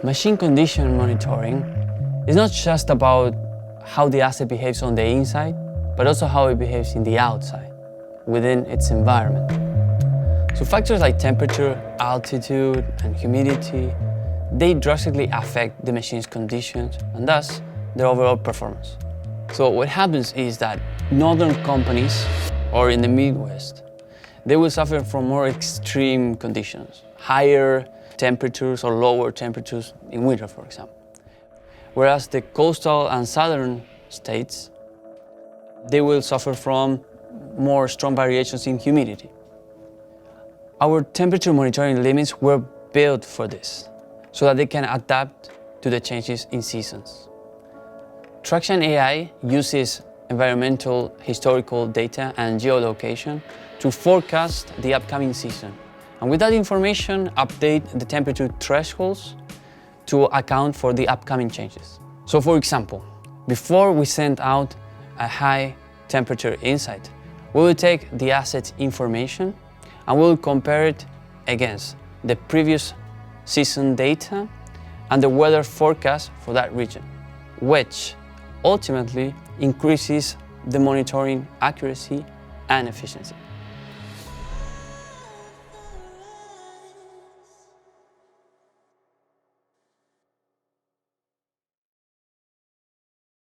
Machine condition monitoring is not just about how the asset behaves on the inside, but also how it behaves in the outside, within its environment. So factors like temperature, altitude, and humidity, they drastically affect the machine's conditions and thus their overall performance. So what happens is that northern companies, or in the Midwest, they will suffer from more extreme conditions, higher temperatures or lower temperatures in winter, for example. Whereas the coastal and southern states, they will suffer from more strong variations in humidity. Our temperature monitoring limits were built for this, so that they can adapt to the changes in seasons. TRACTIAN AI uses environmental historical data and geolocation to forecast the upcoming season. And with that information, update the temperature thresholds to account for the upcoming changes. So for example, before we send out a high temperature insight, we will take the asset's information and we will compare it against the previous season data and the weather forecast for that region, which ultimately increases the monitoring accuracy and efficiency.